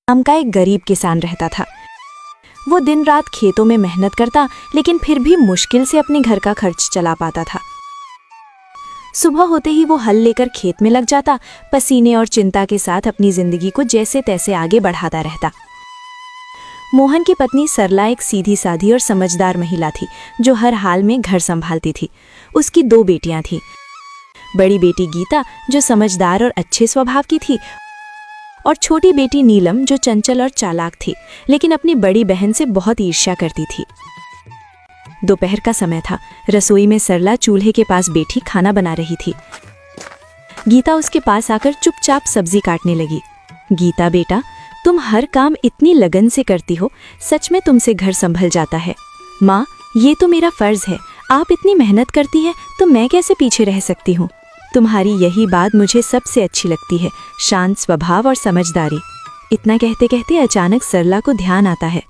नाम का एक गरीब किसान रहता था। वो दिन रात खेतों में मेहनत करता, लेकिन फिर भी मुश्किल से अपने घर का खर्च चला पाता था। सुबह होते ही वो हल लेकर खेत में लग जाता, पसीने और चिंता के साथ अपनी जिंदगी को जैसे तैसे आगे बढ़ाता रहता। मोहन की पत्नी सरला एक सीधी साधी और समझदार महिला थी, जो हर हाल में घर संभालती थी। उसकी 2 बेटियां थीं। बड़ी बेटी गीता, जो समझदार और अच्छे स्वभाव की थी, और छोटी बेटी नीलम, जो चंचल और चालाक थी, लेकिन अपनी बड़ी बहन से बहुत ईर्ष्या करती थी। दोपहर का समय था। रसोई में सरला चूल्हे के पास बैठी खाना बना रही थी। गीता उसके पास आकर चुपचाप सब्जी काटने लगी। गीता बेटा, तुम हर काम इतनी लगन से करती हो, सच में तुमसे घर संभल जाता है। माँ, ये तो मेरा फर्ज है। आप इतनी मेहनत करती हैं तो मैं कैसे पीछे रह सकती हूँ। तुम्हारी यही बात मुझे सबसे अच्छी लगती है, शांत स्वभाव और समझदारी। इतना कहते कहते अचानक सरला को ध्यान आता है।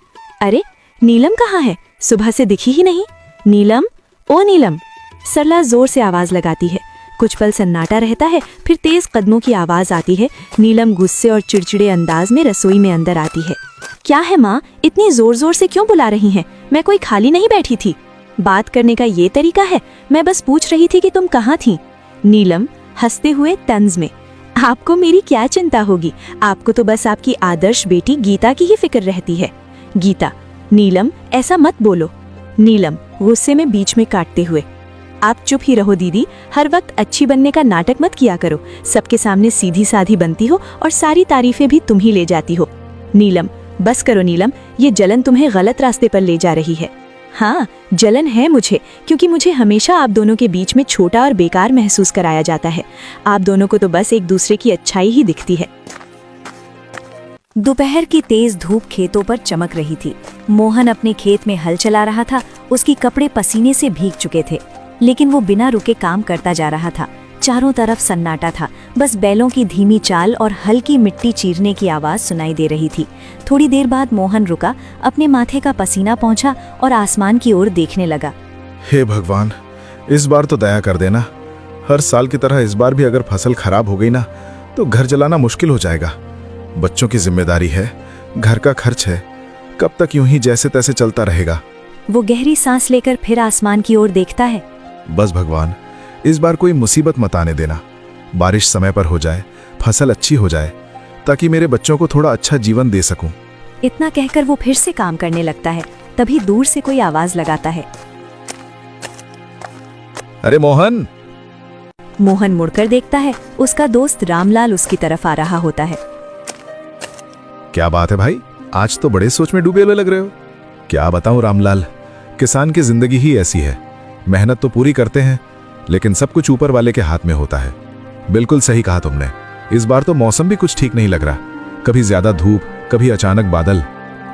अरे, नीलम कहाँ है? सुबह से दिखी ही नहीं। नीलम, ओ नीलम! सरला जोर से आवाज लगाती है। कुछ पल सन्नाटा रहता है, फिर तेज कदमों की आवाज आती है। नीलम गुस्से और चिड़चिड़े अंदाज में रसोई में अंदर आती है। क्या है माँ, इतनी जोर जोर से क्यों बुला रही हैं? मैं कोई खाली नहीं बैठी थी। बात करने का ये तरीका है? मैं बस पूछ रही थी कि तुम कहाँ थी। नीलम हंसते हुए तंज में, आपको मेरी क्या चिंता होगी? आपको तो बस आपकी आदर्श बेटी गीता की ही फिक्र रहती है। गीता, नीलम ऐसा मत बोलो। नीलम गुस्से में बीच में काटते हुए, आप चुप ही रहो दीदी, हर वक्त अच्छी बनने का नाटक मत किया करो। सबके सामने सीधी साधी बनती हो और सारी तारीफें भी तुम ही ले जाती हो। नीलम, बस करो नीलम, ये जलन तुम्हें गलत रास्ते पर ले जा रही है। हाँ, जलन है मुझे, क्योंकि मुझे हमेशा आप दोनों के बीच में छोटा और बेकार महसूस कराया जाता है। आप दोनों को तो बस एक दूसरे की अच्छाई ही दिखती है। दोपहर की तेज धूप खेतों पर चमक रही थी। मोहन अपने खेत में हल चला रहा था। उसके कपड़े पसीने से भीग चुके थे, लेकिन वो बिना रुके काम करता जा रहा था। चारों तरफ सन्नाटा था, बस बैलों की धीमी चाल और हल्की मिट्टी चीरने की आवाज सुनाई दे रही थी। थोड़ी देर बाद मोहन रुका, अपने माथे का पसीना पोंछा और आसमान की ओर देखने लगा। हे भगवान, इस बार तो दया कर देना। हर साल की तरह इस बार भी अगर फसल खराब हो गई ना, तो घर चलाना मुश्किल हो जाएगा। बच्चों की जिम्मेदारी है, घर का खर्च है। कब तक यूं ही जैसे तैसे चलता रहेगा? वो गहरी सांस लेकर फिर आसमान की ओर देखता है। बस भगवान, इस बार कोई मुसीबत मत आने देना। बारिश समय पर हो जाए, फसल अच्छी हो जाए, ताकि मेरे बच्चों को थोड़ा अच्छा जीवन दे सकूं। इतना कहकर वो फिर से काम करने लगता है। तभी दूर से कोई आवाज लगाता है। अरे मोहन! मोहन मुड़कर देखता है। उसका दोस्त रामलाल उसकी तरफ आ रहा होता है। क्या बात है भाई, आज तो बड़े सोच में डूबे हुए लग रहे हो। क्या बताऊं रामलाल, किसान की जिंदगी ही ऐसी है। मेहनत तो पूरी करते हैं, लेकिन सब कुछ ऊपर वाले के हाथ में होता है। बिल्कुल सही कहा तुमने। इस बार तो मौसम भी कुछ ठीक नहीं लग रहा। कभी ज्यादा धूप, कभी अचानक बादल।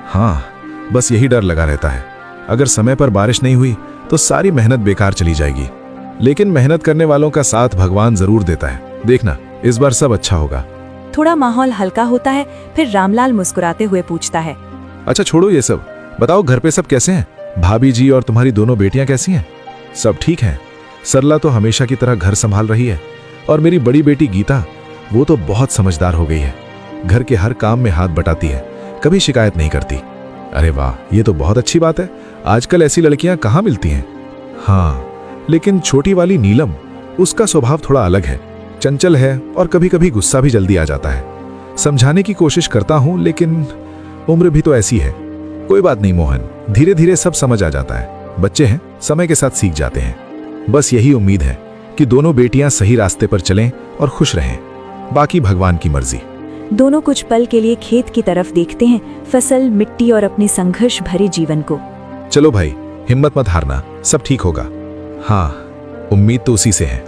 हाँ, बस यही डर लगा रहता है। अगर समय पर बारिश नहीं हुई तो सारी मेहनत बेकार चली जाएगी। लेकिन मेहनत करने वालों का साथ भगवान जरूर देता है। देखना, इस बार सब अच्छा होगा। थोड़ा माहौल हल्का होता है, फिर रामलाल मुस्कुराते हुए पूछता है। अच्छा छोड़ो ये सब, बताओ घर पे सब कैसे हैं? भाभी जी और तुम्हारी दोनों बेटियां कैसी हैं? सब ठीक हैं? सरला तो हमेशा की तरह घर संभाल रही है, और मेरी बड़ी बेटी गीता, वो तो बहुत समझदार हो गई है। घर के हर काम में हाथ बटाती है, कभी शिकायत नहीं करती। अरे वाह, ये तो बहुत अच्छी बात है। आजकल ऐसी लड़कियां कहाँ मिलती हैं। हाँ, लेकिन छोटी वाली नीलम, उसका स्वभाव थोड़ा अलग है। चंचल है और कभी कभी गुस्सा भी जल्दी आ जाता है। समझाने की कोशिश करता हूं, लेकिन उम्र भी तो ऐसी है। कोई बात नहीं मोहन, धीरे धीरे सब समझ आ जाता है। बच्चे हैं, समय के साथ सीख जाते हैं। बस यही उम्मीद है कि दोनों बेटियां सही रास्ते पर चलें और खुश रहें। बाकी भगवान की मर्जी। दोनों कुछ पल के लिए खेत की तरफ देखते हैं, फसल, मिट्टी और अपने संघर्ष भरे जीवन को। चलो भाई, हिम्मत मत हारना, सब ठीक होगा। हाँ, उम्मीद तो उसी से है।